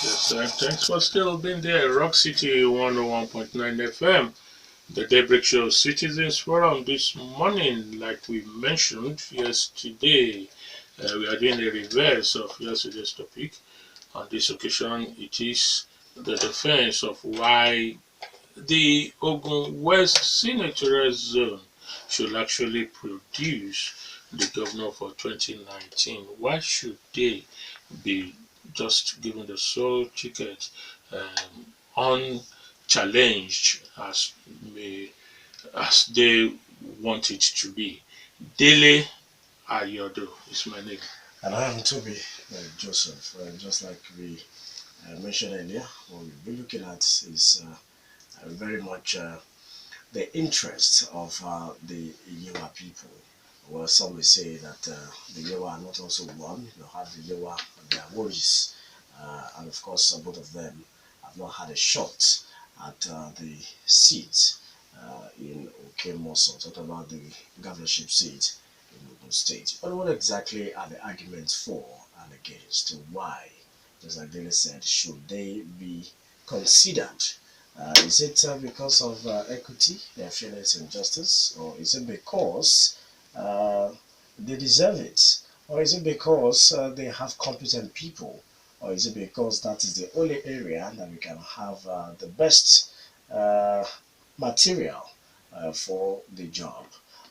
Yes, thanks for still being there. Rock City 101.9 FM, the Daybreak Show Citizens Forum this morning. Like we mentioned yesterday, we are doing a reverse of yesterday's topic. On this occasion, it is the defense of why the Ogun West senatorial zone should actually produce the governor for 2019. Why should they be just given the sole ticket unchallenged as they want it to be? Dele Ayodo is my name. And I am Tobi, Joseph. Just like we mentioned earlier, what we'll be looking at is very much the interest of the Yewa people. Well, some will say that the Yewa are not also one. You have the Yewa and their warriors, and of course, both of them have not had a shot at the seat in Okemoso. Talk about the governorship seat in Ogun State. But what exactly are the arguments for and against? Why, just like Dele said, should they be considered? Is it because of equity, fairness, and justice, or is it because uh, they deserve it, or is it because they have competent people, or is it because that is the only area that we can have the best uh, material for the job?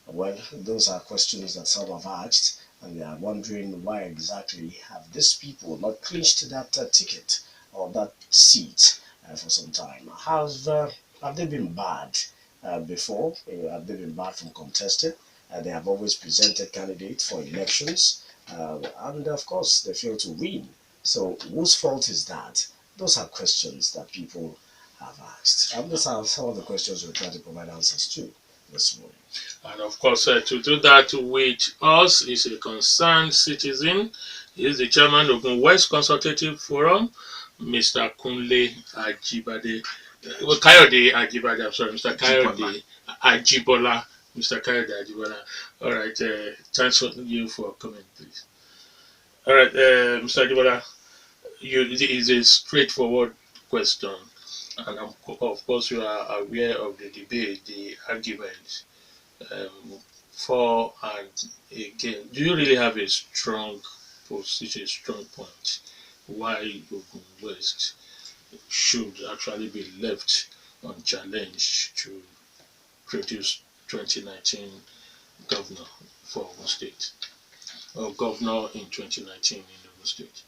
Well, those are questions that some have asked, and they are wondering why exactly have these people not clinched that ticket or that seat for some time. Have they been bad before? Have they been bad from contesting? They have always presented candidates for elections, and of course they fail to win. So whose fault is that? Those are questions that people have asked, and these are some of the questions we're trying to provide answers to this morning. And of course, to do that with us is a concerned citizen. He is the chairman of the West Consultative Forum, Mr. Kunle Ajibade. Well, Kayode Ajibade, I'm sorry, Mr. Kayode Ajibola. Mr. Kayode Ajibola. All right, thanks for you for coming, please. All right, Mr. Ajibola, it is a straightforward question. And of course, you are aware of the debate, the argument um, for and again. Do you really have a strong position, a strong point why Ogun West should actually be left unchallenged to produce 2019 governor for Ogun State or governor in 2019 in Ogun State?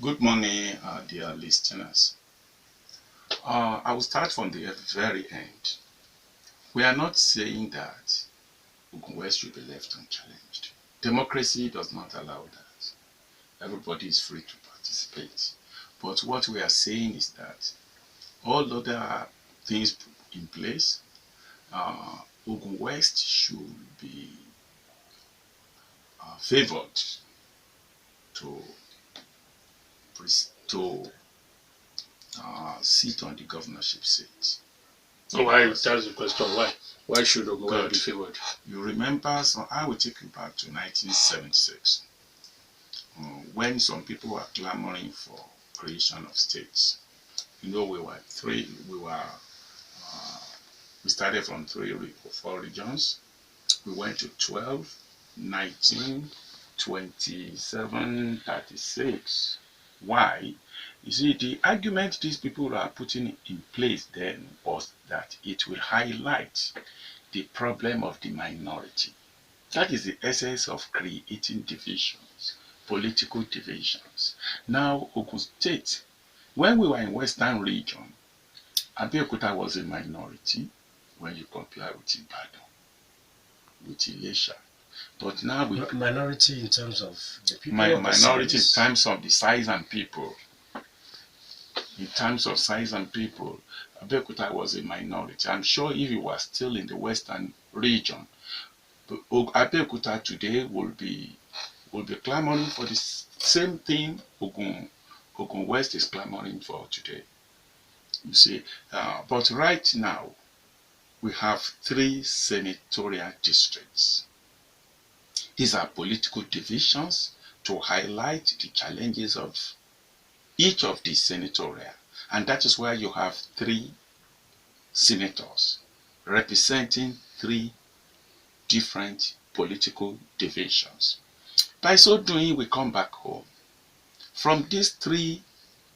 Good morning, dear listeners. I will start from the very end. We are not saying that Ogun West should be left unchallenged. Democracy does not allow that. Everybody is free to participate. But what we are saying is that all other things in place, Ogun West should be favored to to sit on the governorship seat. Why? That's the question. Why? Why should Ogun West be favored? You remember, so I will take you back to 1976, when some people were clamoring for creation of states. You know, we started from 3 or 4 regions. We went to 12, 19, 27, 36. Why? You see, the argument these people are putting in place then was that it will highlight the problem of the minority. That is the essence of creating divisions, political divisions. Now, Ogun State, when we were in Western region, Abeokuta was a minority when you compare with Ibadan, with Ilesha. But now we minority in terms of the people. Minority in terms of the size and people. In terms of size and people, Abeokuta was a minority. I'm sure if it was still in the Western region, Abeokuta today will be clamoring for the same thing Ogun West is clamoring for today. You see, but right now we have 3 senatorial districts. These are political divisions to highlight the challenges of each of the senatorial, and that is why you have 3 senators representing 3 different political divisions. By so doing, we come back home. From these 3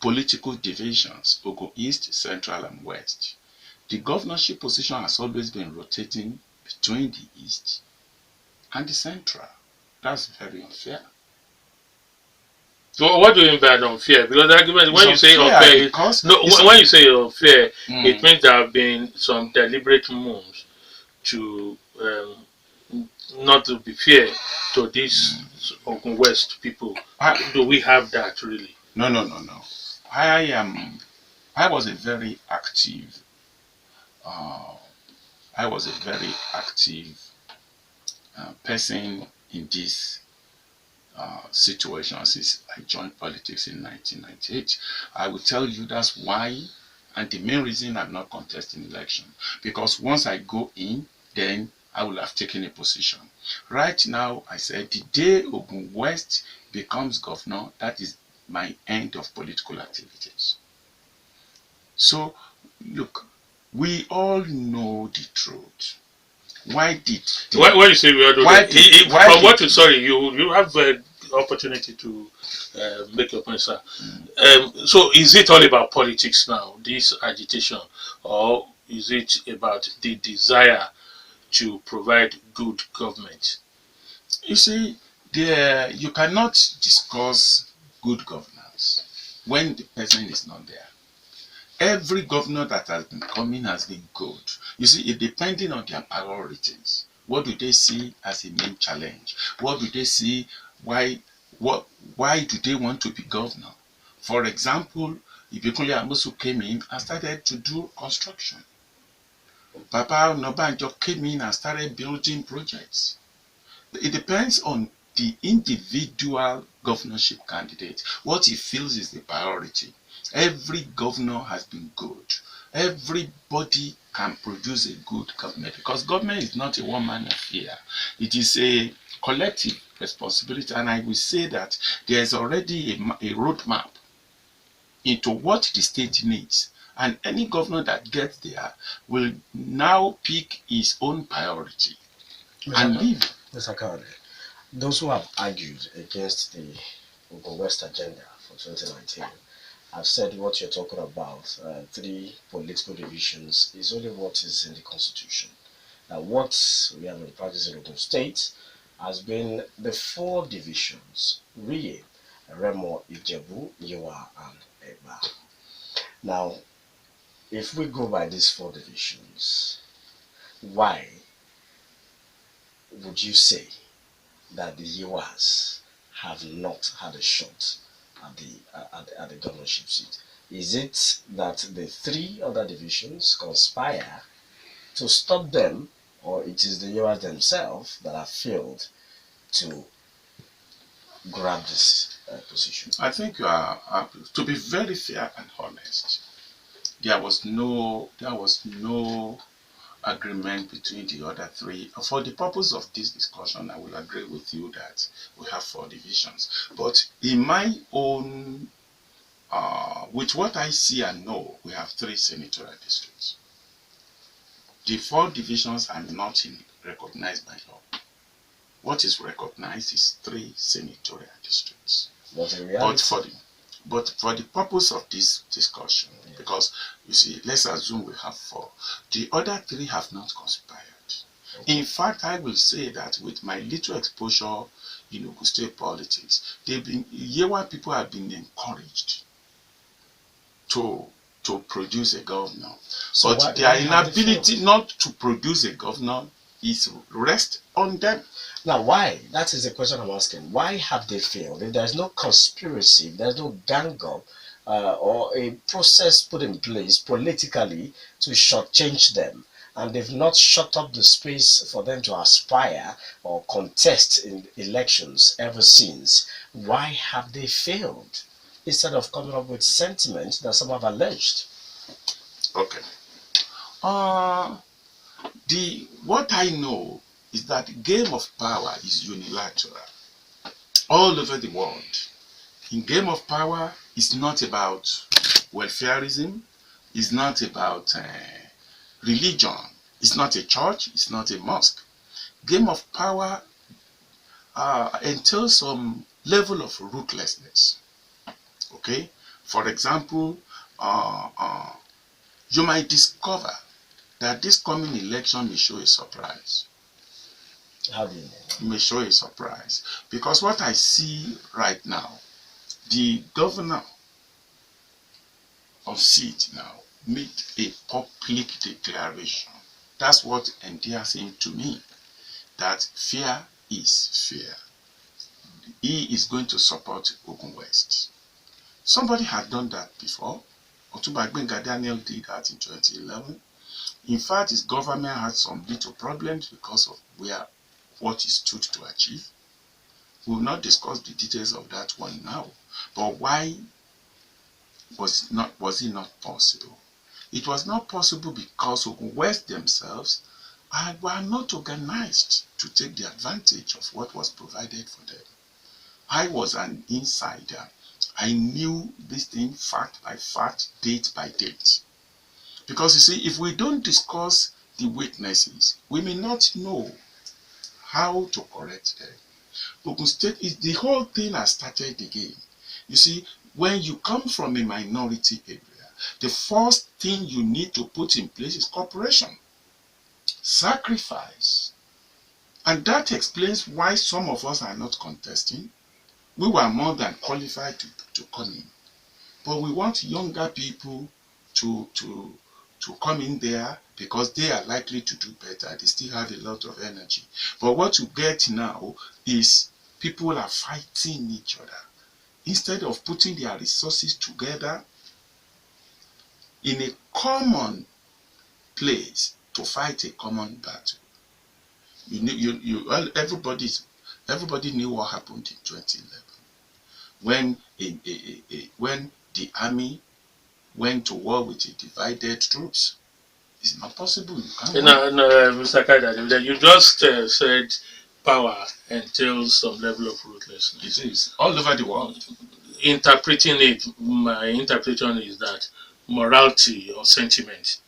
political divisions, Ogun East, Central, and West, the governorship position has always been rotating between the East and the Central. That's very unfair. So what do you mean by unfair? Because the argument, when you say unfair, when you say unfair, it means there have been some deliberate moves to not to be fair to these Ogun West people. Do we have that really? No. I was a very active. I was a very active person in this situation since I joined politics in 1998. I will tell you that's why, and the main reason I'm not contesting election, because once I go in, then I will have taken a position. Right now, I said the day Ogun West becomes governor, that is my end of political activities. So, look, we all know the truth. Why did when you say we all know from what you you have the opportunity to make your point, sir. So is it all about politics now, this agitation, or is it about the desire to provide good government? You see, you cannot discuss good governance when the person is not there. Every governor that has been coming has been good. You see, it depending on their priorities. What do they see as a main challenge? What do they see? Why do they want to be governor? For example, Ibikunle Amosu came in and started to do construction. Papa Onabanjo came in and started building projects. It depends on the individual governorship candidate. What he feels is the priority. Every governor has been good. Everybody can produce a good government, because government is not a one-man affair. It is a collective responsibility, and I will say that there is already a roadmap into what the state needs, and any governor that gets there will now pick his own priority and leave. Mr. Kayode, those who have argued against the Ogun West agenda for 2019 have said what you're talking about, 3 political divisions, is only what is in the Constitution. What we have in practice in Ogun State has been the 4 divisions: Riye, Remo, Ijebu, Yewa, and Eba. Now, if we go by these 4 divisions, why would you say that the Yewas have not had a shot at the governorship seat? Is it that the 3 other divisions conspire to stop them, or it is the Yewas themselves that have failed to grab this position? I think you are, to be very fair and honest, there was no agreement between the other 3. For the purpose of this discussion, I will agree with you that we have 4 divisions. But in my own, with what I see and know, we have 3 senatorial districts. The 4 divisions are not recognized by law. What is recognized is 3 senatorial districts. But for the purpose of this discussion, because you see, let's assume we have 4. The other 3 have not conspired. Okay. In fact, I will say that with my little exposure in Ogun State politics, Yewa people have been encouraged to produce a governor. So but their inability not to produce a governor is rest on them. Now, why? That is the question I'm asking. Why have they failed? If there's no conspiracy, if there's no gang up or a process put in place politically to shortchange them, and they've not shut up the space for them to aspire or contest in elections ever since, why have they failed? Instead of coming up with sentiment that some have alleged. Okay. What I know is that the game of power is unilateral all over the world. In game of power, it's not about welfareism, it's not about religion, it's not a church, it's not a mosque. Game of power entails some level of ruthlessness. Okay? For example, you might discover that this coming election may show a surprise. How do you know? May show a surprise. Because what I see right now, the governor of seat now made a public declaration. That's what endears him to me, that fear is fear. He is going to support Ogun West. Somebody had done that before. Otuba Gbenga Daniel did that in 2011. In fact, his government had some little problems because of what he stood to achieve. We will not discuss the details of that one now. But why was it not possible? It was not possible because Ogun West themselves were not organized to take the advantage of what was provided for them. I was an insider. I knew this thing fact by fact, date by date. Because you see, if we don't discuss the weaknesses, we may not know how to correct them. Ogun State, the whole thing has started again. You see, when you come from a minority area, the first thing you need to put in place is cooperation, sacrifice. And that explains why some of us are not contesting. We were more than qualified to come in. But we want younger people to come in there because they are likely to do better. They still have a lot of energy. But what you get now is people are fighting each other. Instead of putting their resources together in a common place to fight a common battle. Everybody knew what happened in 2011 when the army went to war with the divided troops. It's not possible. You can't. No, Mr. Kayode, you just said power entails some level of ruthlessness. It is all over the world. Interpreting it, my interpretation is that morality or sentiment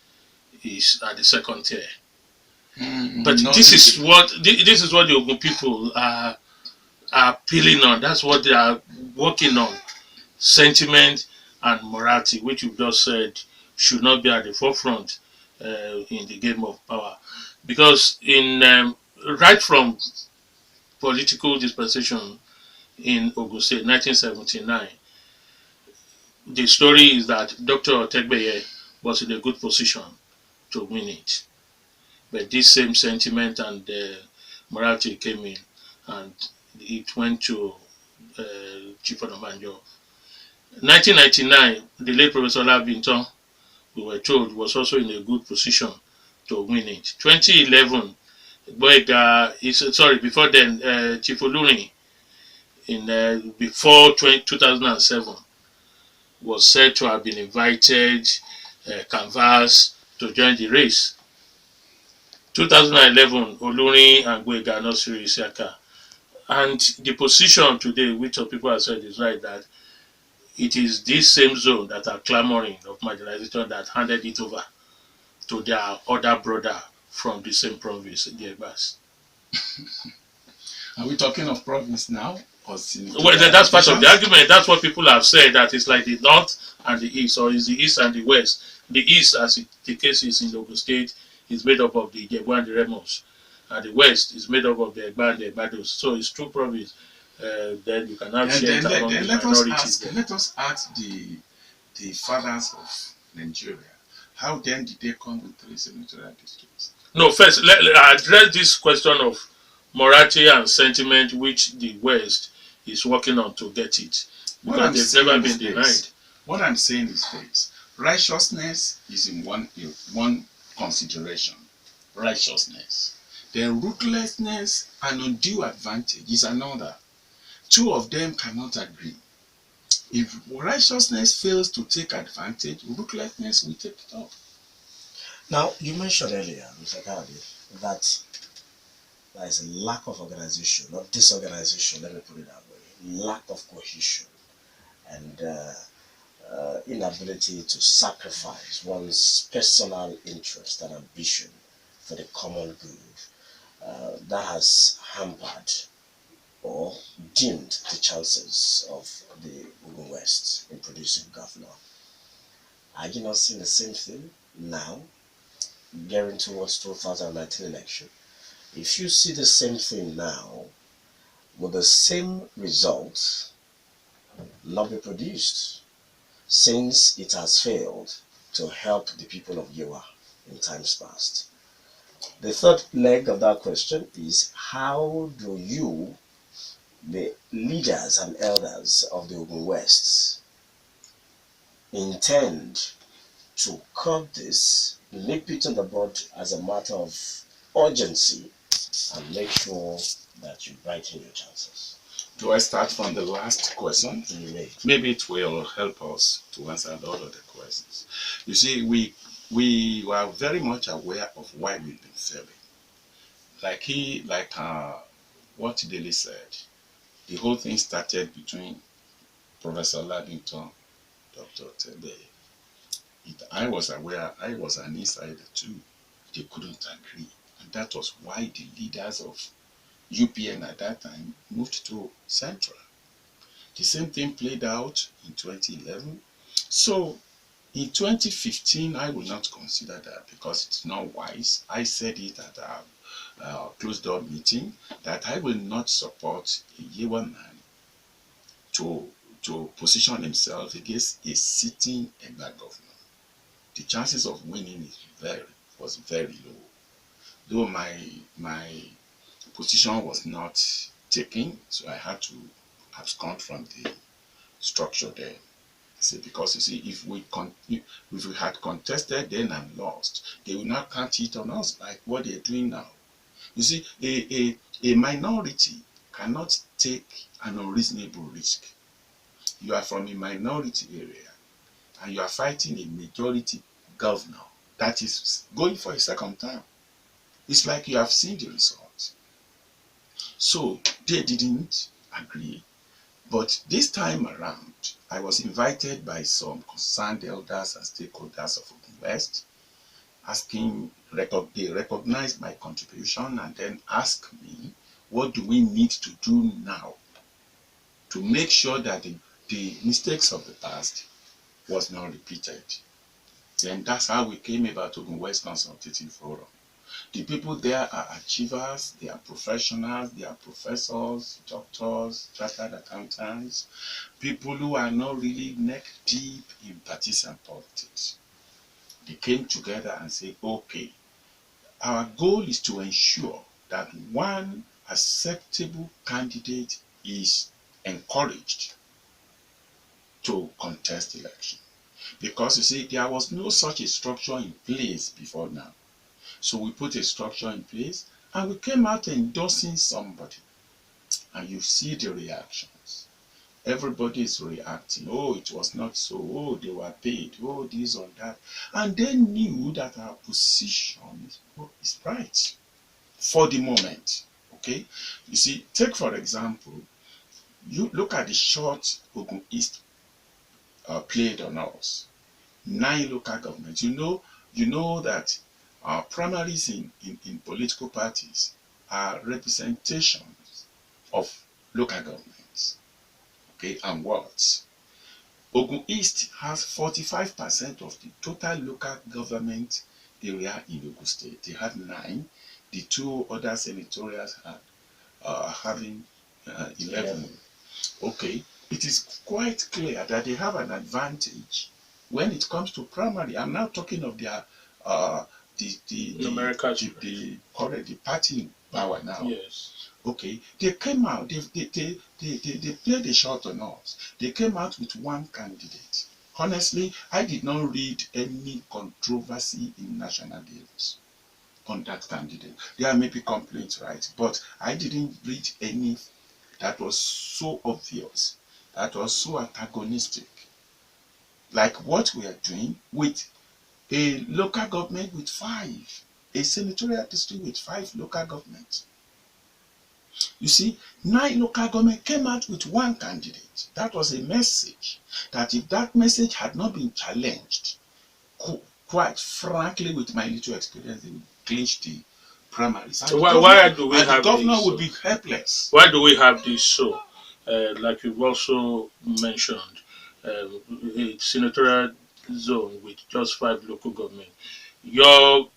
is at the second tier. But this is what the Ogun people are appealing on. That's what they are working on. Sentiment and morality, which you just said should not be at the forefront in the game of power. Because right from political dispensation in Ogun State, 1979, the story is that Dr. Otegbeye was in a good position to win it. But this same sentiment and morality came in, and it went to Chief Onabanjo. 1999, the late Professor Labinton, we were told, was also in a good position to win it. 2011, before then, Chief Olurin, before 2007, was said to have been invited, canvassed to join the race. 2011, Olurin and Gbega Nursery Isiaka. And the position today, which some people have said is right, that it is this same zone that are clamoring of marginalization that handed it over to their other brother from the same province, the Egbas. Are we talking of province now? Or well, that's part of the argument. That's what people have said, that it's like the north and the east, or is the east and the west. The east, as the case is in Ogun State, is made up of the Ijebu and the Remos. And the west is made up of the Egba and the Egbados. So it's two provinces. Then you can have shares among the minorities. Let us ask the fathers of Nigeria. How then did they come with 3 senatorial districts? No, first, let address this question of morality and sentiment, which the West is working on to get it. Because they've never been denied. What I'm saying is this. Righteousness is in one consideration. Righteousness. Then ruthlessness and undue advantage is another. Two of them cannot agree. If righteousness fails to take advantage, ruthlessness will take it up. Now, you mentioned earlier, Mr. Kayode, that there is a lack of organization, not disorganization, let me put it that way, lack of cohesion and inability to sacrifice one's personal interest and ambition for the common good, that has hampered or dimmed the chances of the Ogun West in producing governor. Are you not seeing the same thing now, gearing towards 2019 election? If you see the same thing now, will the same results not be produced, since it has failed to help the people of Yewa in times past? The third leg of that question is, how do you, the leaders and elders of the Ogun West, intend to curb this, nip it in the bud as a matter of urgency, and make sure that you brighten your chances? Do I start from the last question? You may. Maybe it will help us to answer all of the questions. You see, we were very much aware of why we've been failing. What Dele said, the whole thing started between Professor Ladington, Dr. Tobi. I was aware, I was an insider too. They couldn't agree. And that was why the leaders of UPN at that time moved to Central. The same thing played out in 2011. So in 2015, I will not consider that because it's not wise. I said it at a closed door meeting that I will not support a Yewa man to position himself against a sitting Egba governor. The chances of winning was very low. Though my position was not taken, so I had to abscond from the structure there. See, because you see, if we had contested then and lost, they will not count it on us like what they're doing now. You see, a minority cannot take an unreasonable risk. You are from a minority area and you are fighting a majority governor that is going for a second term. It's like you have seen the results. So they didn't agree. But this time around, I was invited by some concerned elders and stakeholders of Ogun West, they recognized my contribution and then asked me, what do we need to do now to make sure that the mistakes of the past was not repeated? Then that's how we came about Ogun West Consultative Forum. The people there are achievers, they are professionals, they are professors, doctors, chartered accountants, people who are not really neck deep in partisan politics. They came together and said, okay, our goal is to ensure that one acceptable candidate is encouraged to contest election. Because you see, there was no such a structure in place before now. So we put a structure in place and we came out endorsing somebody. And you see the reactions. Everybody is reacting. Oh, it was not so. Oh, they were paid. Oh, this or that. And they knew that our position is right for the moment. Okay? You see, take for example, you look at the short Ogun East played on us. 9 local governments. You know that primaries in political parties are representations of local governments, okay, and wards. Ogun East has 45% of the total local government area in Ogun State. They have 9. The 2 other senatorials are having 11. Okay, it is quite clear that they have an advantage when it comes to primary. I'm now talking of their the party power now. Yes. Okay, they came out, they played a shot on us. They came out with one candidate. Honestly, I did not read any controversy in national games on that candidate. There may be complaints, right? But I didn't read any that was so obvious, that was so antagonistic. Like what we are doing with a local government with 5, a senatorial district with 5 local governments. You see, 9 local government came out with one candidate. That was a message that if that message had not been challenged, quite frankly, with my little experience, they would clinch the primaries. So why do we have the governor this? would be helpless. Why do we have this so? Like you've also mentioned, a senatorial zone with just 5 local government. Your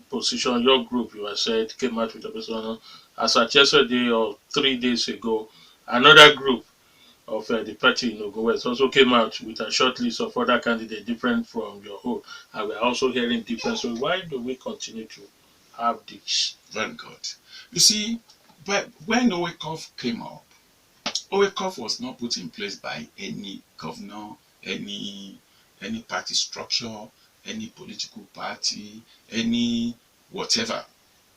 position, your group, you have said, came out with a person as at yesterday or 3 days ago. Another group of the party in Ogun West also came out with a short list of other candidates different from your own, and we're also hearing different. So why do we continue to have this? Very good. You see, but when Owekov came up, Owekov was not put in place by any governor, any party structure, any political party, any whatever,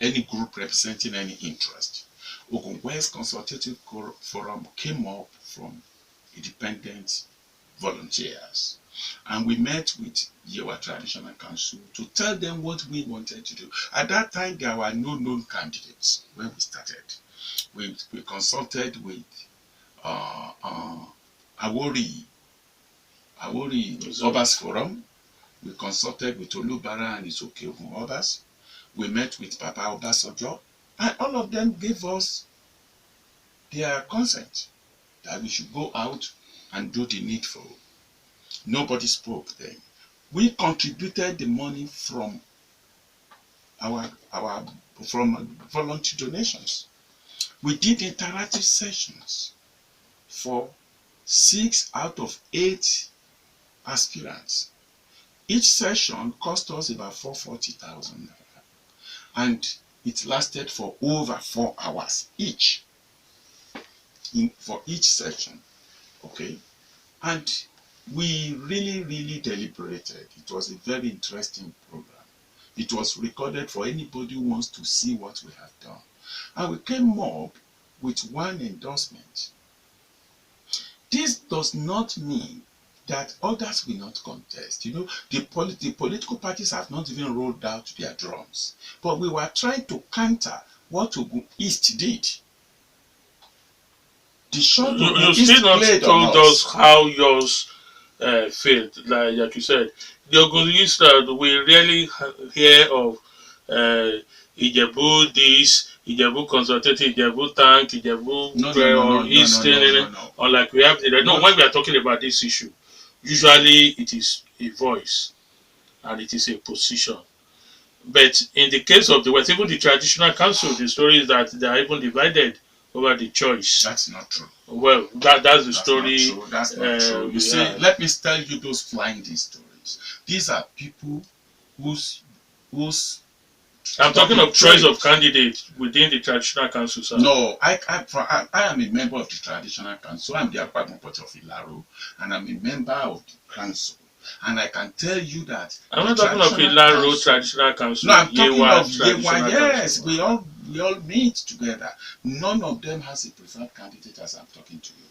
any group representing any interest. Ogun West Consultative Forum came up from independent volunteers. And we met with Yewa Traditional Council to tell them what we wanted to do. At that time, there were no known candidates when we started. We consulted with Awori Obas Forum. We consulted with Olubara and his Okeogun Obas. We met with Papa Obasanjo. And all of them gave us their consent that we should go out and do the needful. Nobody spoke then. We contributed the money from our volunteer donations. We did interactive sessions for 6 out of 8 aspirants. Each session cost us about 440,000 naira, and it lasted for over 4 hours each for each session. Okay, and we really deliberated. It was a very interesting program. It was recorded for anybody who wants to see what we have done. And we came up with one endorsement. This does not mean that others will not contest. You know, the political parties have not even rolled out their drums. But we were trying to counter what Ogun East did. The short You still not told us how yours failed. Like you said, the Ogun East, we rarely hear of Ijebu this, Ijebu Consultative, Ijebu Tank, Ijebu Eastern, or like we have the no. When we are talking about this issue, usually it is a voice and it is a position. But in the case of the West, even the traditional council, the story is that they are even divided over the choice. That's not true. Well, that's the story. That's not true. You see, let me tell you those flying these stories. These are people whose I'm talking of choice of candidates within the traditional council, sir. No, I am a member of the traditional council. I'm the Akpagmopot of Ilaro, and I'm a member of the council. And I can tell you that I'm not talking of Ilaro traditional council. No, I'm talking of Yewa. Yes, we all meet together. None of them has a preferred candidate as I'm talking to you.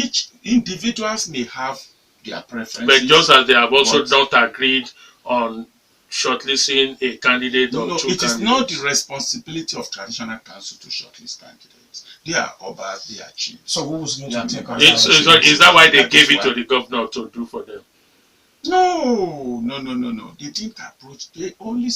Each individuals may have their preferences. But just as they have also not agreed on shortlisting a candidate or two candidates. It is not the responsibility of traditional council to shortlist candidates. They are obas, they are chiefs. So who was going to take on is that why they gave it to the governor to do for them? No. They didn't approach. They only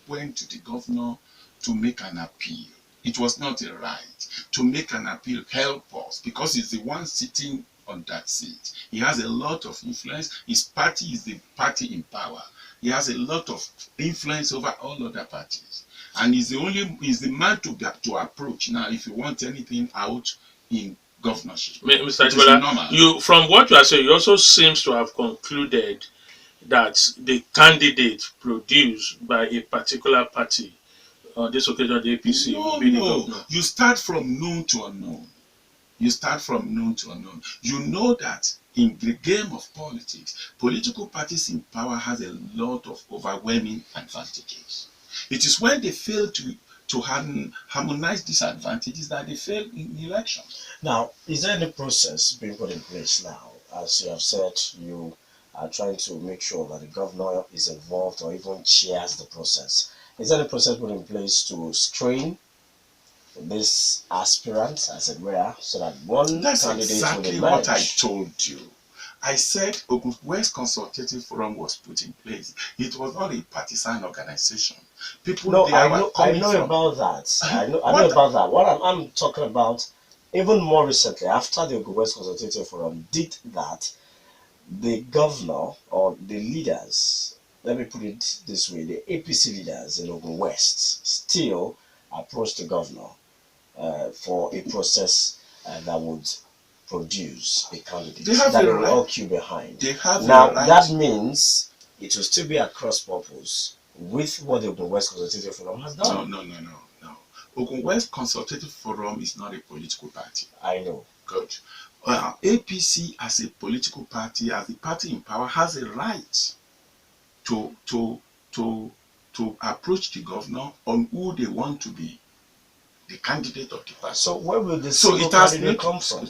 went to the governor to make an appeal. It was not a right to make an appeal. Help us, because he's the one sitting on that seat. He has a lot of influence. His party is the party in power. He has a lot of influence over all other parties, and he's the man to approach. Now, if you want anything out in governorship, Mr. Ajibola, from what you are saying, you also seems to have concluded that the candidate produced by a particular party, on this occasion the APC, will be the governor. You start from known to unknown. You know that in the game of politics, political parties in power has a lot of overwhelming advantages. It is when they fail to harmonize these advantages that they fail in the election. Now, is there any process being put in place now? As you have said, you are trying to make sure that the governor is involved or even chairs the process. Is there any process put in place to screen this aspirant, as it were, so that one That's candidate will exactly emerge. what I told you. I said Ogun West Consultative Forum was put in place. It was not a partisan organization. People No, there I were know, I coming know from. about that. I know What? about that. What I'm talking about, even more recently, after the Ogun West Consultative Forum did that, the governor or the leaders, let me put it this way, the APC leaders in Ogun West still approached the governor for a process that would produce a candidate They have that a they will right. all queue behind. They have a Now, that right. means it will still be a cross purpose with what the Ogun West Consultative Forum has No, done. no, no, no, no. Ogun West Consultative Forum is not a political party. I know. Good. APC as a political party, as the party in power, has a right to to to to approach the governor on who they want to be the candidate of the party. So where will the So single it has candidate not. come from?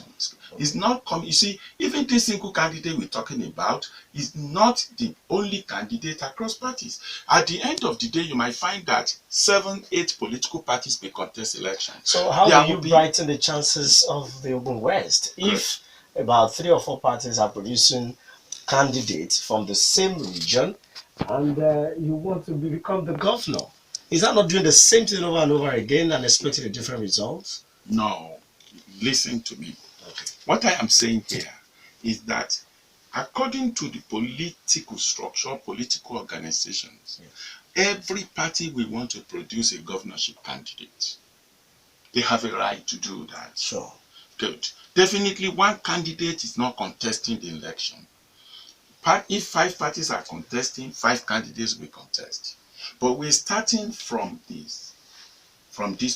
It's not come. You see, even this single candidate we're talking about is not the only candidate across parties. At the end of the day, you might find that 7, 8 political parties may contest elections. So how There do you will be. brighten the chances of the Ogun West if about 3 or 4 parties are producing candidates from the same region and you want to become the governor? Is that not doing the same thing over and over again and expecting a different result? No, listen to me. Okay. What I am saying here is that according to the political structure, political organizations, every party will want to produce a governorship candidate. They have a right to do that. Sure. Good. Definitely one candidate is not contesting the election. If 5 parties are contesting, 5 candidates will contest. But we're starting from this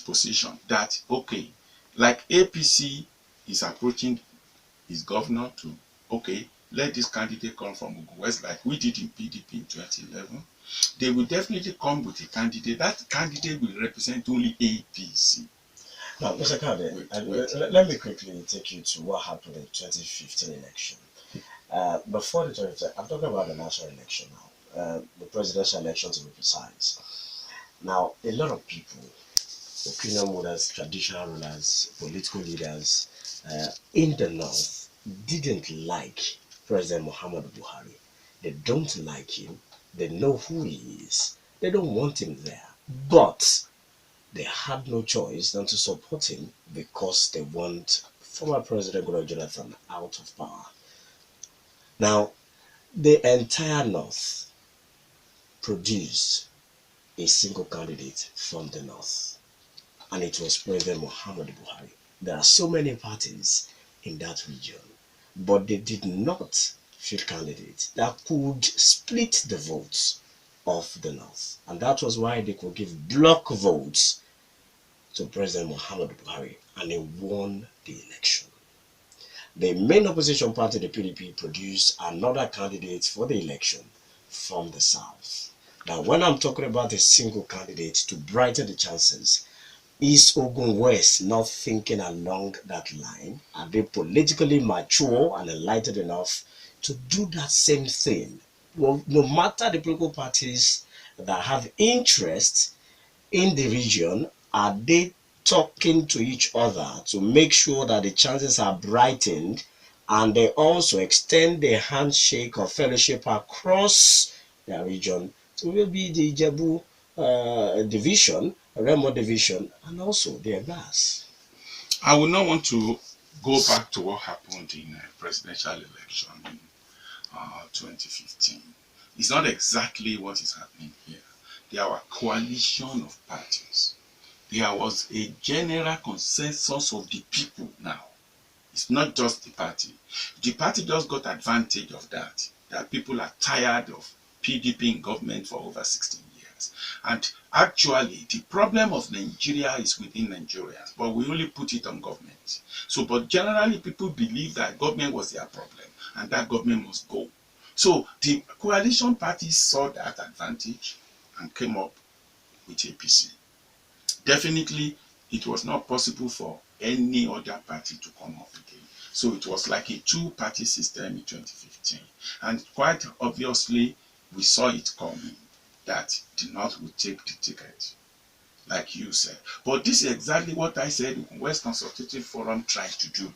position that, okay, like APC is approaching his governor to, okay, let this candidate come from Ogun West like we did in PDP in 2011. They will definitely come with a candidate. That candidate will represent only APC. Now, Mr. Kayode, let me quickly take you to what happened in 2015 election. Before the 2015, I'm talking about the national election now, the presidential election to be precise. Now, a lot of people, opinion leaders, traditional rulers, political leaders in the north didn't like President Muhammadu Buhari. They don't like him. They know who he is. They don't want him there. But they had no choice than to support him because they want former President Goodluck Jonathan out of power. Now, the entire north produced a single candidate from the north, and it was President Muhammadu Buhari. There are so many parties in that region, but they did not field candidates that could split the votes of the north, and that was why they could give block votes to President Muhammadu Buhari, and he won the election. The main opposition party, the PDP, produced another candidate for the election from the south. Now, when I'm talking about a single candidate to brighten the chances, is Ogun West not thinking along that line? Are they politically mature and enlightened enough to do that same thing? Well, no matter the political parties that have interest in the region, are they talking to each other to make sure that the chances are brightened, and they also extend the handshake of fellowship across their region to maybe the Ijebu division, Remo division, and also their gas? I would not want to go back to what happened in a presidential election in 2015. It's not exactly what is happening here. There were a coalition of parties. There was a general consensus of the people now. It's not just the party. The party just got advantage of that. That people are tired of PDP in government for over 16 years. And actually, the problem of Nigeria is within Nigerians, but we only put it on government. So, but generally, people believe that government was their problem and that government must go. So, the coalition parties saw that advantage and came up with APC. Definitely, it was not possible for any other party to come up again. So it was like a two-party system in 2015. And quite obviously, we saw it coming that the North would take the ticket. like you said. But this is exactly what I said West Consultative Forum tried to do.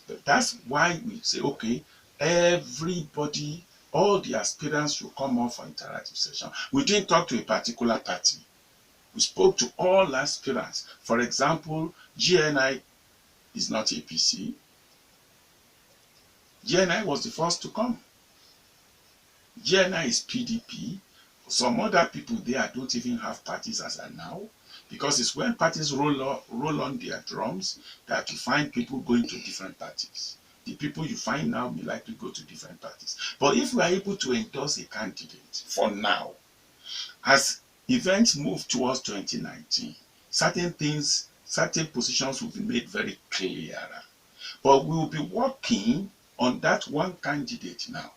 But that's why we say, okay, everybody, all the aspirants should come on for interactive session. We didn't talk to a particular party. We spoke to all aspirants. For example, GNI is not APC. GNI was the first to come. GNI is PDP. Some other people there don't even have parties as of now, because it's when parties roll on their drums that you find people going to different parties. The people you find now may likely go to different parties. But if we are able to endorse a candidate for now, as events move towards 2019, certain things, certain positions will be made very clearer. But we will be working on that one candidate now,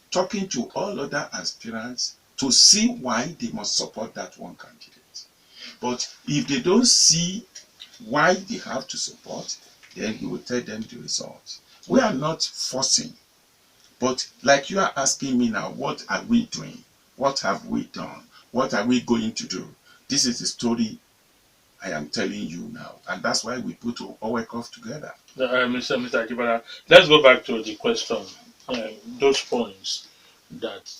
talking to all other aspirants to see why they must support that one candidate. But if they don't see why they have to support, then you will tell them the results. We are not forcing, but like you are asking me now, what are we doing? What have we done? What are we going to do? This is the story I am telling you now, and that's why we put our work off together. Mr. Ajibola, let's go back to the question. Those points that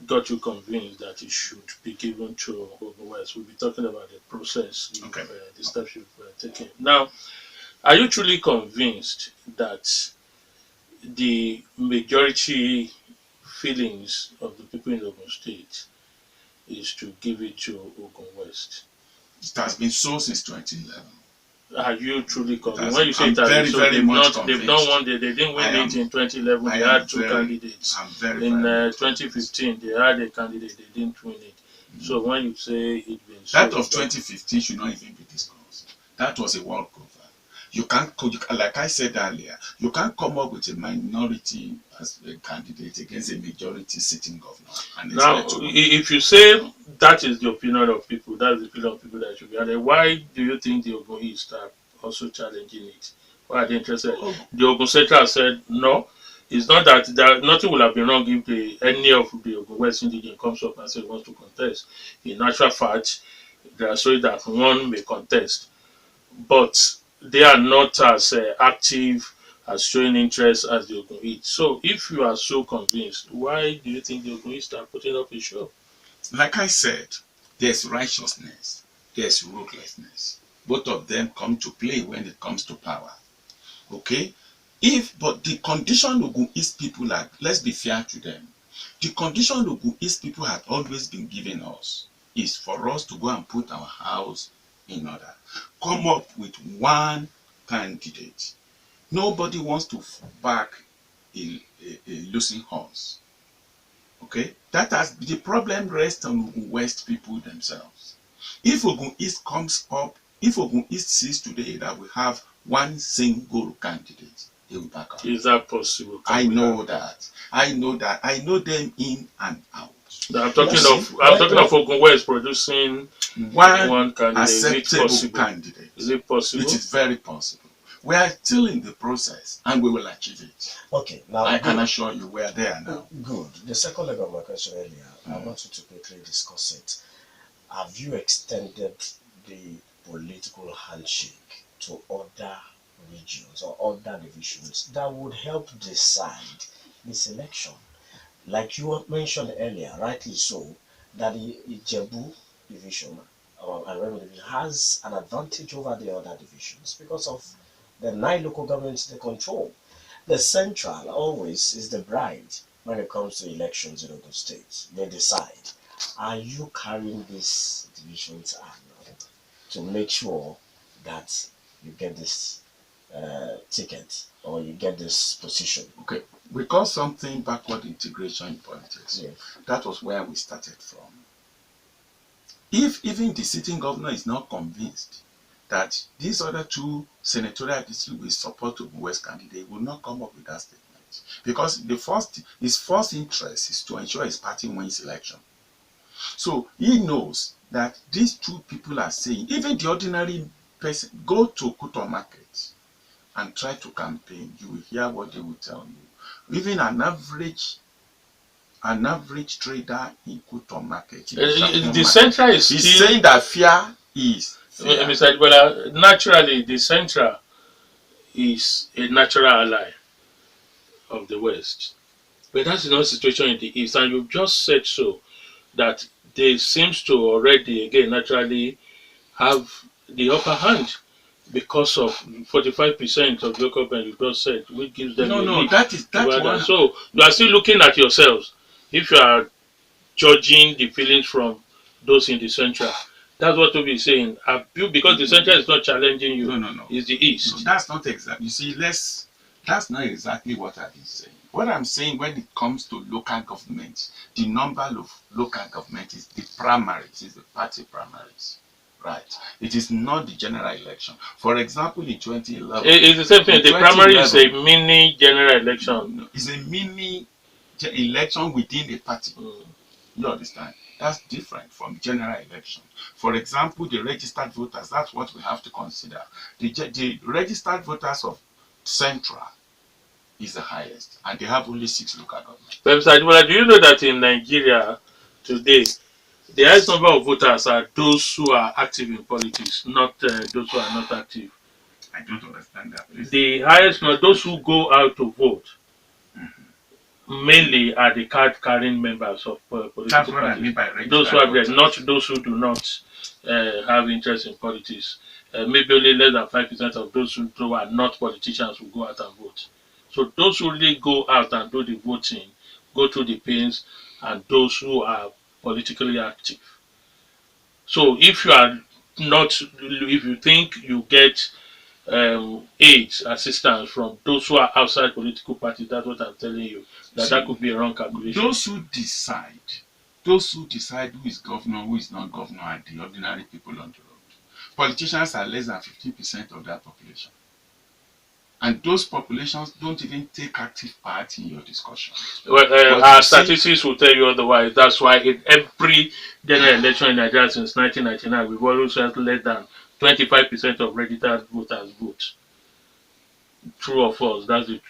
got you convinced that it should be given to Ogun West. We'll be talking about the process, Okay. the steps you've taken. Now, are you truly convinced that the majority feelings of the people in Ogun State is to give it to Ogun West? It has been so since 2011. Are you truly convinced? That's, When you say I'm it has very, been so, very they've much not, they've convinced. not won. They didn't win it in 2011. They had two candidates. I'm very, In very much 2015, they had a candidate. They didn't win it. So when you say it's been so, that of 2015 should not even be discussed. That was a walkover. You can't, like I said earlier, you can't come up with a minority as a candidate against a majority sitting governor. And now, if you say that is the opinion of people, that's the opinion of people that should be, and then why do you think the Ogun East are also challenging it? Why are they interested? The Ogun Central said no. It's not that nothing will have been wrong if any of the Ogun West indigene comes up and says he wants to contest. In actual fact, there are stories that one may contest, but they are not as active as showing interest as the Ogun East. So if you are so convinced, why do you think the Ogun East are putting up a show? Like I said, there's righteousness, there's ruthlessness. Both of them come to play when it comes to power. Okay? But the condition Ogun East people are, let's be fair to them, the condition Ogun East people have always been giving us is for us to go and put our house in order. Come up with one candidate. Nobody wants to back a losing horse. Okay? That has the problem rests on Ogun West people themselves. If Ogun East comes up, if Ogun East sees today that we have one single candidate, they will back up. Is that possible? I know that. I know that. I know them in and out. I'm talking of Ogun West producing one candidate. Acceptable candidate. Is it possible? It is very possible. We are still in the process and we will achieve it. Okay, now I can assure you we are there now. Good. The second leg of my question earlier, I want you to quickly discuss it. Have you extended the political handshake to other regions or other divisions that would help decide this election? Like you mentioned earlier, rightly so, that the Ijebu division has an advantage over the other divisions because of the 9 local governments they control. The central always is the bride when it comes to elections in Ogun State. They decide. Are you carrying these divisions to make sure that you get this ticket or you get this position? Okay, we call something backward integration in politics. Yes. That was where we started from. If even the sitting governor is not convinced that these other 2 senatorial districts will support the West candidate, will not come up with that statement. Because his first interest is to ensure his party wins election. So he knows that these 2 people are saying, even the ordinary person, go to Kuto Market and try to campaign, you will hear what they will tell you. Even an average trader in Kuto Market, the central is he's saying that fear is Mr. Ajibola, naturally, the Central is a natural ally of the West. But that's not the situation in the East. And you've just said so, that they seems to already, again, naturally have the upper hand because of 45% of local government you just said, which gives them a no. lead That's over that. one. So you are still looking at yourselves. If you are judging the feelings from those in the Central, that's what Tobi is saying. Because the Central is not challenging you, No. it's the No, East. that's not exactly. You see, that's not exactly what I've been saying. What I'm saying when it comes to local government, the number of local government is the primaries, is the party primaries. Right. It is not the general election. For example, in 2011. It's the same thing. The primary is a mini general election. No, it's a mini election within a party. You understand? That's different from general election. For example, the registered voters, that's what we have to consider. The registered voters of Central is the highest, and they have only 6 local governments. But Mr. Ajibola, do you know that in Nigeria today, the highest number of voters are those who are active in politics, not those who are not active? I don't understand that, please. The highest number, those who go out to vote, mainly are the card-carrying members of political That's what parties. I mean by registered Those who have voters. not those who do not have interest in politics. Maybe only less than 5% of those who are not politicians will go out and vote. So those who really go out and do the voting, go through the pains, and those who are politically active. So if you are not, if you think you get aid assistance from those who are outside political parties, that's what I'm telling you. That could be a wrong calculation. Those who decide who is governor, who is not governor, are the ordinary people on the road. Politicians are less than 15% of that population. And those populations don't even take active part in your discussion. Well, our statistics will tell you otherwise. That's why in every general election in Nigeria since 1999, we've always had less than 25% of registered voters vote. True or false? That's the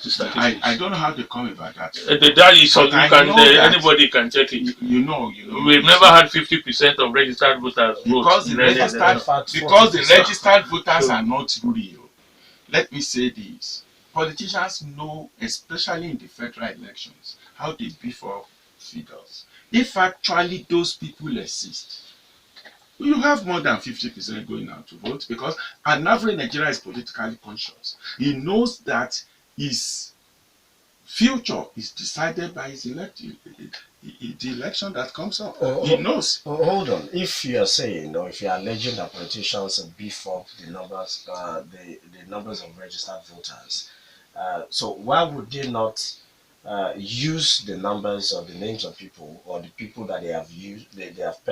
statistics. I don't know how they come about that. That is something anybody can check it. You know. We've never had 50% of registered voters vote. Because the registered voters are not real. Let me say this. Politicians know, especially in the federal elections, how they beef up figures. If actually those people exist, you have more than 50% going out to vote, because an average Nigerian is politically conscious. He knows that his future is decided by his the election that comes up. He knows. Hold on. If you are saying, or if you are alleging that politicians beef up the numbers, the numbers of registered voters, so why would they not use the numbers or the names of people, or the people that they have used, they have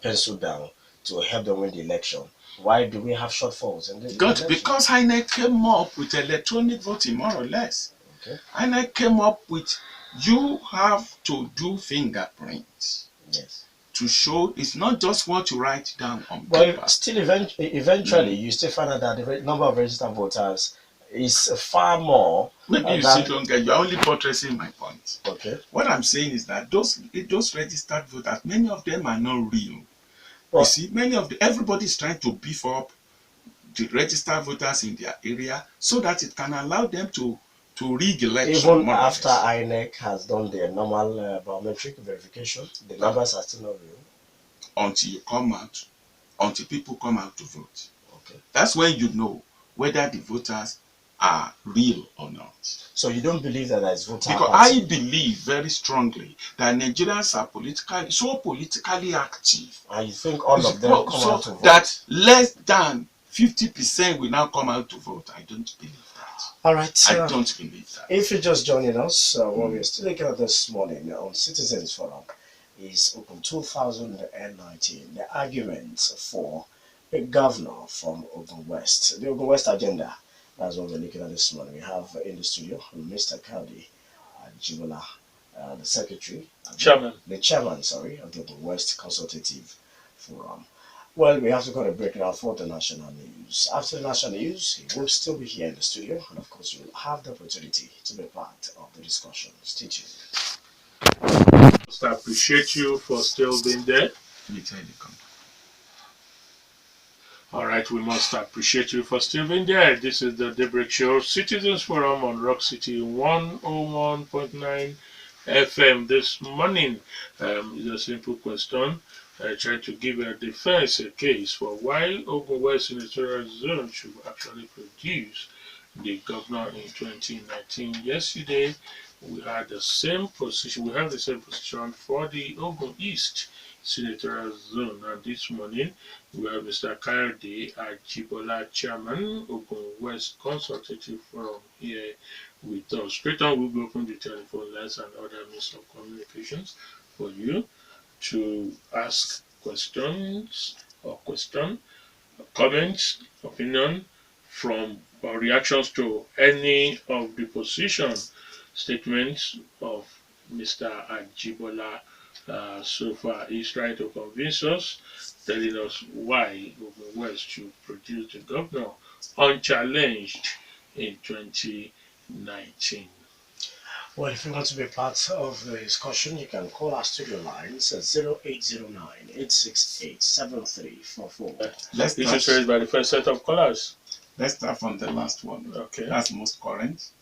penciled down to help them win the election? Why do we have shortfalls in the election? Because INEC came up with electronic voting, more or less. Okay. INEC came up with, you have to do fingerprints. Yes. To show it's not just what you write down on paper. But still, eventually, you still find out that the number of registered voters is far more. Maybe you still don't get. You're only buttressing my point. Okay. What I'm saying is that those registered voters, many of them are not real. Well, you see, everybody is trying to beef up the registered voters in their area so that it can allow them to rig election. Even after INEC has done their normal biometric verification, the numbers are still not real. Until people come out to vote. Okay. That's when you know whether the voters are real or not. So you don't believe that there is voter Because party? I believe very strongly that Nigerians are so politically active. And you think all of them come out to vote? That less than 50% will now come out to vote. I don't believe that. All right. I don't believe that. If you're just joining us, what we're still looking at this morning on Citizens Forum is Open 2019, the arguments for a governor from Ogun West. The Ogun West agenda, that's what we're looking at this morning. We have in the studio Mr. Kayode Ajibola, the secretary, the chairman, of the Ogun West Consultative Forum. Well, we have to go to break now for the national news. After the national news, he will still be here in the studio, and of course, you will have the opportunity to be part of the discussion. Stay tuned. I appreciate you for still being there. All right, we must appreciate you for still being there. This is the Daybreak Show, Citizens Forum on Rock City 101.9 FM this morning. It's a simple question. I try to give a defense a case for why Ogun West Senatorial Zone should actually produce the governor in 2019. Yesterday, we had the same position. We have the same position for the Ogun East Senatorial Zone, and this morning we have Mr. Kayode Ajibola, Chairman, Ogun West Consultative Forum here with us. Straight on, we'll open the telephone lines and other means of communications for you to ask questions or comments, opinion from or reactions to any of the position statements of Mr. Ajibola so far. He's trying to convince us, telling us why Ogun West should produce the governor unchallenged in 2019. Well, if you want to be part of the discussion, you can call our studio lines at 0809-868-7344. Let's This is raised by the first set of callers. Let's start from the last one. Okay. That's most current.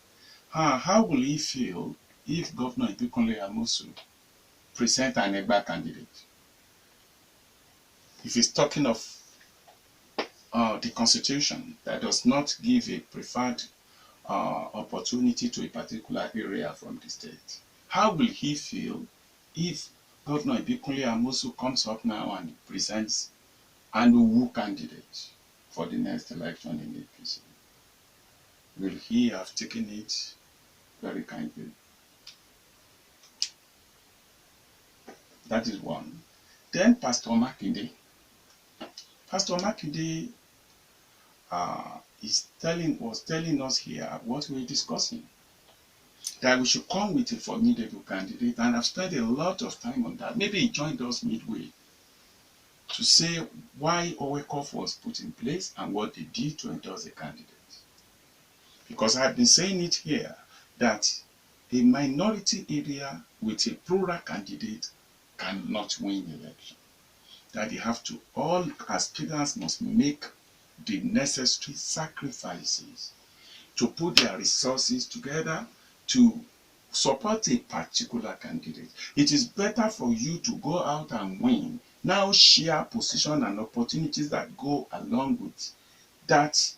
How will he feel if Governor Ibikunle Amosu present an Egba candidate? If he's talking of the Constitution that does not give a preferred opportunity to a particular area from the state, how will he feel if Governor Ibikunle Amosu comes up now and presents an Uwu candidate for the next election in APC? Will he have taken it very kindly? That is one. Then Pastor Makinde. Pastor Makinde was telling us here what we're discussing, that we should come with a formidable candidate, and I've spent a lot of time on that. Maybe he joined us midway to say why Owekoff was put in place and what they did to endorse a candidate. Because I've been saying it here that a minority area with a plural candidate cannot win election. That they have to, all aspirants must make the necessary sacrifices to put their resources together to support a particular candidate. It is better for you to go out and win, now share position and opportunities that go along with that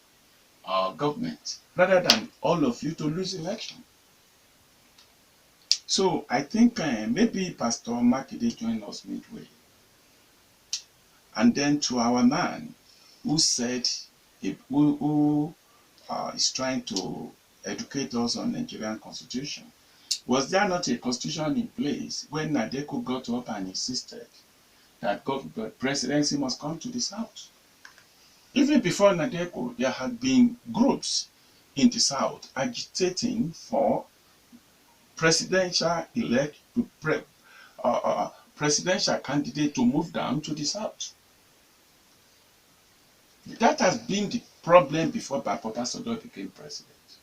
government, rather than all of you to lose election. So I think maybe Pastor Makinde joined us midway. And then to our man who said, who is trying to educate us on Nigerian Constitution. Was there not a constitution in place when Nadeko got up and insisted that presidency must come to the South? Even before Nadeko, there had been groups in the South agitating for presidential presidential candidate to move down to the South. That has been the problem before Bapota Sodo became president.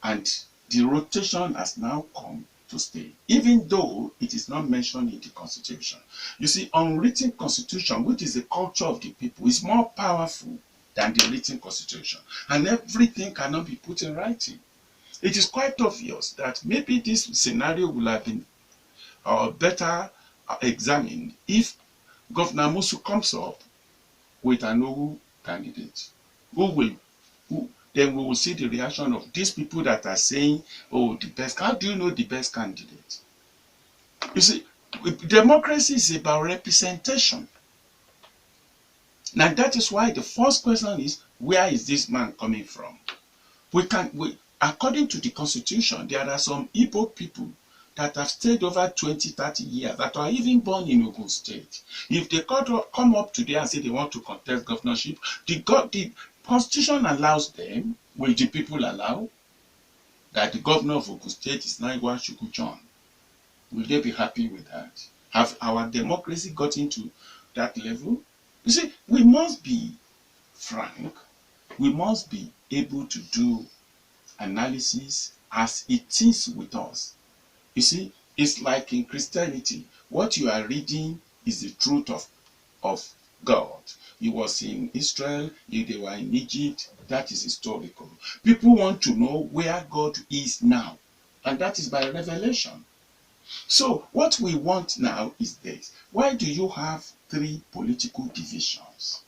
And the rotation has now come to stay, even though it is not mentioned in the Constitution. You see, unwritten Constitution, which is the culture of the people, is more powerful than the written Constitution. And everything cannot be put in writing. It is quite obvious that maybe this scenario will have been better examined if Governor Amosu comes up with an Owu candidate, then we will see the reaction of these people that are saying, oh, the best. How do you know the best candidate? You see, democracy is about representation. Now that is why the first question is, where is this man coming from? According to the Constitution, there are some Igbo people that have stayed over 20, 30 years, that are even born in Ogun State. If they come up today and say they want to contest governorship, the Constitution allows them. Will the people allow that the governor of Ogun State is Naiwa Chukwu John? Will they be happy with that? Have our democracy got into that level? You see, we must be frank. We must be able to do analysis as it is with us. You see, it's like in Christianity, what you are reading is the truth of God. He was in Israel, they were in Egypt. That is historical. People want to know where God is now, and that is by revelation. So what we want now is this. Why do you have 3 political divisions?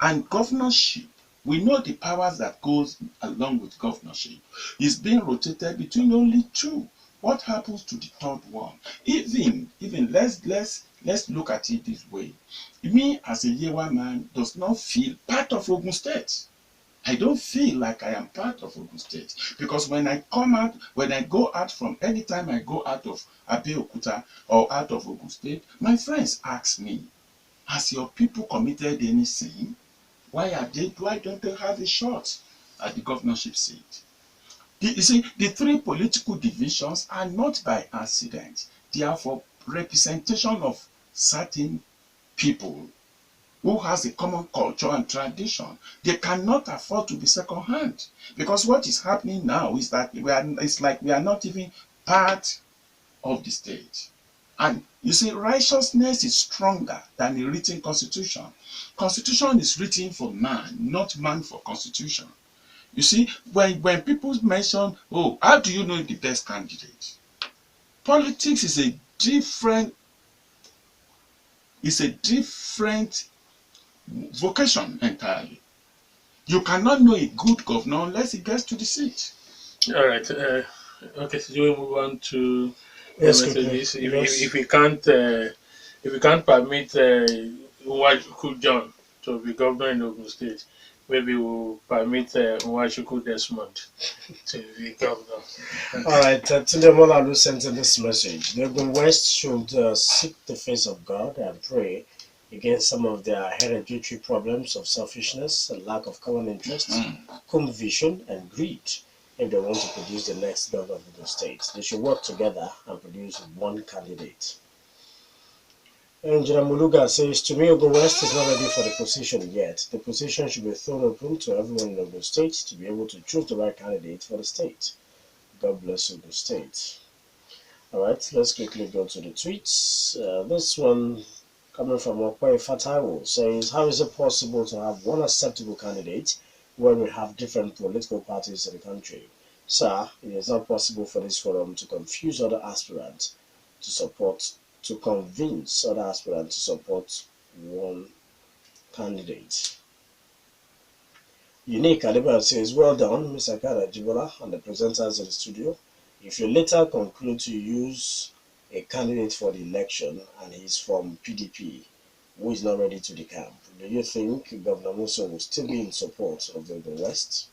And governorship, we know the powers that goes along with governorship is being rotated between only 2. What happens to the 3rd one? Even let's look at it this way. Me as a Yewa man does not feel part of Ogun State. I don't feel like I am part of Ogun State, because when I go out from, anytime I go out of Abeokuta or out of Ogun State, my friends ask me, has your people committed any sin? Why don't they have a shot at the governorship seat? You see, the 3 political divisions are not by accident. They are for representation of certain people who has a common culture and tradition. They cannot afford to be second hand, because what is happening now is that it's like we are not even part of the state. And you see, righteousness is stronger than a written constitution. Constitution is written for man, not man for constitution. You see, when people mention, oh, how do you know the best candidate? Politics is a different vocation entirely. You cannot know a good governor unless he gets to the seat. All right. Okay. So we move on to the Yes, quickly. messages. Yes. If we can't permit Nwachukwu John to be governor in Ogun State, maybe we'll permit Nwachukwu Desmond to be governor. All right, Tunde Molalu sent in this message. The Ogun West should seek the face of God and pray against some of their hereditary problems of selfishness, and lack of common interest, common vision, and greed. If they want to produce the next governor of the state, they should work together and produce one candidate. Engineer Muluga says, to me, Ogun West is not ready for the position yet. The position should be thrown open to everyone in Ogun State to be able to choose the right candidate for the state. God bless Ogun State. All right, let's quickly go to the tweets. This one coming from Okwe Fatawo says, how is it possible to have one acceptable candidate when we have different political parties in the country? Sir, it is not possible for this forum to confuse other aspirants to convince other aspirants to support one candidate. Unique Adebayo says, well done, Mr. Kayode Ajibola and the presenters in the studio. If you later conclude to use a candidate for the election and he's from PDP, who is not ready to decamp, do you think Governor Musa will still be in support of the Ogun West?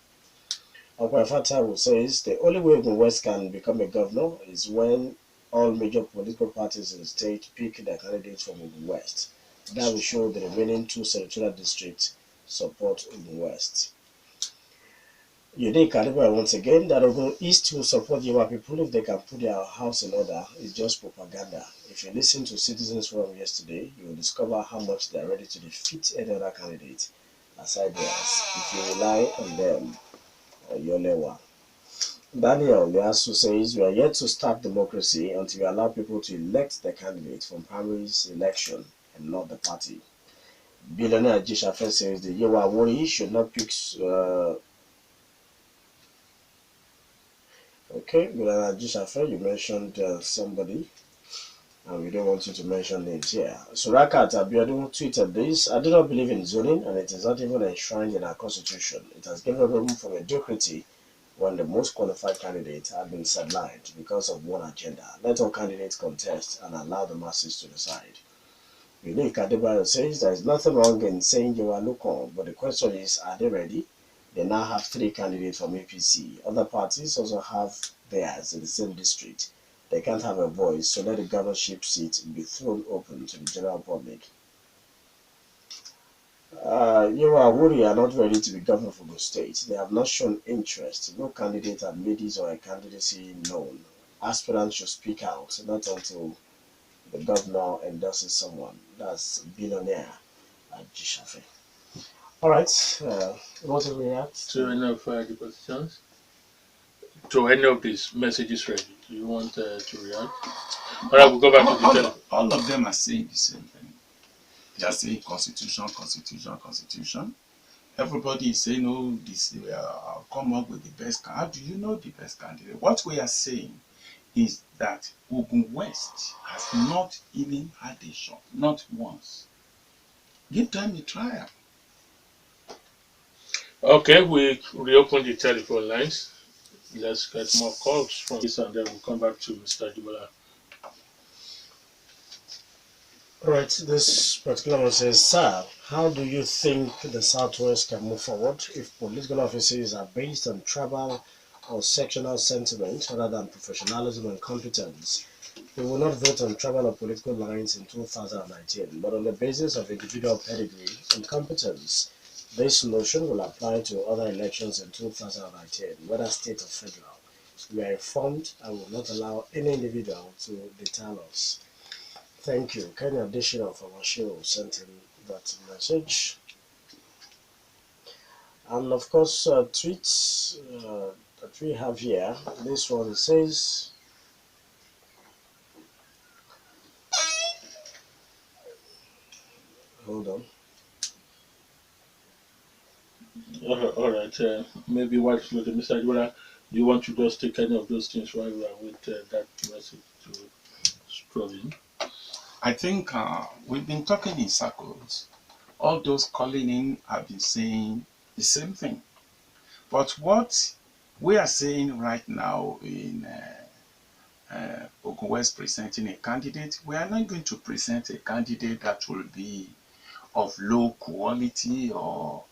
Okwafata says, the only way Ogun West can become a governor is when all major political parties in the state pick their candidates from Ogun West. That will show the remaining 2 senatorial districts support Ogun West. Unique Caliber once again that Ogun East will support Yoruba people if they can put their house in order is just propaganda. If you listen to Citizens Forum yesterday, you will discover how much they are ready to defeat any other candidate aside theirs. If you rely on them, Yolewa. Daniel Liasu says, we are yet to start democracy until we allow people to elect their candidate from primaries election and not the party. Billionaire Jishafe says the Yewa Wori should not pick. Okay, Billionaire Jishafe, you mentioned somebody, and we don't want you to mention names here. Suraka Abiodun tweeted this: I do not believe in zoning, and it is not even enshrined in our constitution. It has given room for mediocrity when the most qualified candidates have been sidelined because of one agenda. Let all candidates contest and allow the masses to decide. Unique Adebayo says there is nothing wrong in saying you are local, but the question is, are they ready? They now have 3 candidates from APC. Other parties also have theirs in the same district. They can't have a voice, so let the governorship seat be thrown open to the general public. Yewa Wuri are not ready to be governor of the state. They have not shown interest. No candidate has made his or her candidacy known. Aspirants should speak out, not until the governor endorses someone. That's billionaire at Jishafe. All right. You want to react to any of the positions? To any of these messages ready? Do you want to react? All right, we'll go back to the telephone. All of them are saying the same thing. They are saying constitution, constitution, constitution. Everybody is saying, oh, this I'll come up with the best candidate. How do you know the best candidate? What we are saying is that Ogun West has not even had a shot, not once. Give them a trial. Okay, we reopen the telephone lines. Let's get more calls from this and then we'll come back to Mr. Ajibola. Right, this particular one says, Sir, how do you think the Southwest can move forward if political offices are based on tribal or sectional sentiment rather than professionalism and competence? We will not vote on tribal or political lines in 2019, but on the basis of individual pedigree and competence. This notion will apply to other elections in 2019, whether state or federal. We are informed and will not allow any individual to deter us. Thank you. Kenny Additional from our show sent in that message. And of course, tweets that we have here. This one says, hold on. All right, maybe while floating, Mr. Ajibola, do you want to just take any of those things while we are with that message to scroll in? I think we've been talking in circles. All those calling in have been saying the same thing. But what we are saying right now in Ogun West presenting a candidate, we are not going to present a candidate that will be of low quality or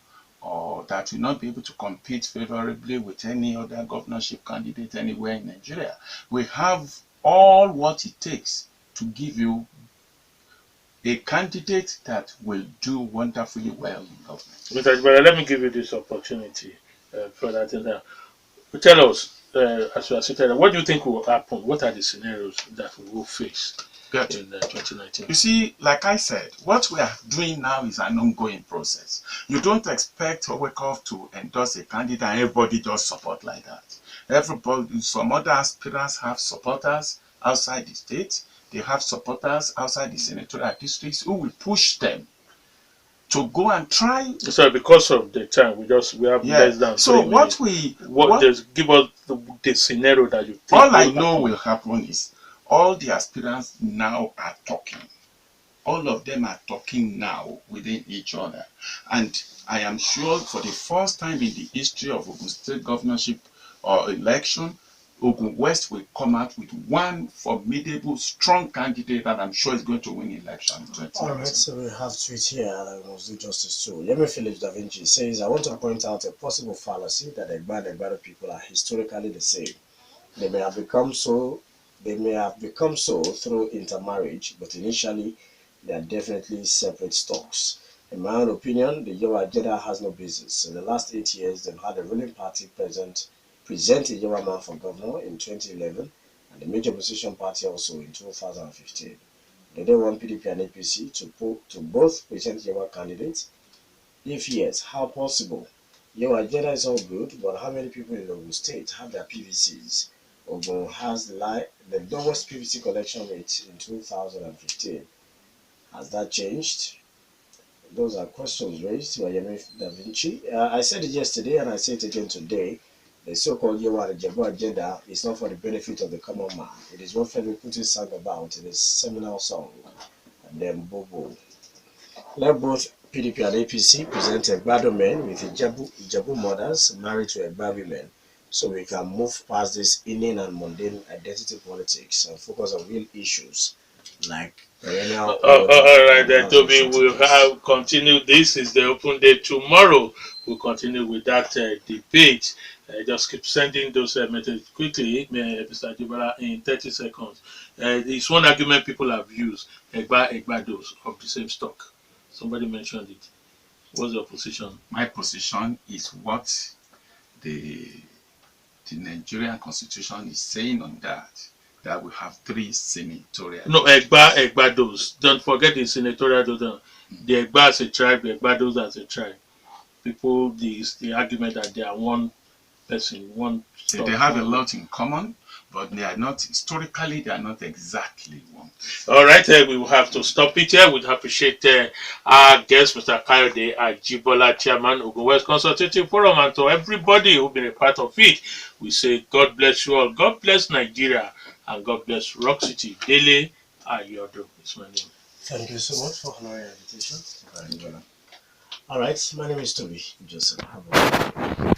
that will not be able to compete favorably with any other governorship candidate anywhere in Nigeria. We have all what it takes to give you a candidate that will do wonderfully well in government. Mr. Ajibola, let me give you this opportunity for that. Tell us, as you are sitting, what do you think will happen? What are the scenarios that we will face Good. in 2019? You see, like I said, what we are doing now is an ongoing process. You don't expect Owekov to endorse a candidate and everybody just support like that. Everybody, some other aspirants have supporters outside the state. They have supporters outside the senatorial districts who will push them to go and try. So because of the time, we have less than So 3 minutes. Give us the scenario that you think. All I know will happen is all the aspirants now are talking. All of them are talking now within each other. And I am sure for the first time in the history of Ogun State governorship or election, Ogun West will come out with one formidable, strong candidate that I'm sure is going to win election in 2019. All right, so we have tweet here that I must do justice to. Yemi Phillips Da Vinci says, I want to point out a possible fallacy that the Egbada people are historically the same. They may have become so through intermarriage, but initially they are definitely separate stocks. In my own opinion, the Yoruba agenda has no basis. In the last 8 years, they've had a ruling party present a Yoruba man for governor in 2011 and the major opposition party also in 2015. Do they want PDP and APC to both present Yoruba candidates? If yes, how possible? Your agenda is all good, but how many people in Ogun State have their PVCs? Ogun has the lowest PVC collection rate in 2015. Has that changed? Those are questions raised by Yemi Da Vinci. I said it yesterday and I say it again today. The so-called Yoruba agenda is not for the benefit of the common man. It is what Femi Kuti sang about in his seminal song, and then Bobo. Let both PDP and APC present Egbado men with Ijebu mothers married to Egba women, so we can move past this inane and mundane identity politics and focus on real issues like perennial. All right, then, Tobi, we'll have continue. This is the open day tomorrow. We'll continue with that debate. Just keep sending those messages quickly, Mr. Ajibola, in 30 seconds. It's one argument people have used, Egbados of the same stock. Somebody mentioned it. What's your position? My position is what the Nigerian constitution is saying on that we have 3 senatorial. No, Egbados. Don't forget the senatorial. The Egba as a tribe, the Egbados as a tribe. People, the argument that they are one person, one stock. They have a lot in common, but they are not, historically, they are not exactly one. All right, we will have to stop it here. We'd appreciate our guest, Mr. Kayode Ajibola, Chairman, Ogun West Consultative Forum, and to everybody who's been a part of it. We say God bless you all. God bless Nigeria, and God bless Rock City. Dele, Ayodo is my name. Thank you so much for honoring our invitation. All right, my name is Tobi. Just have a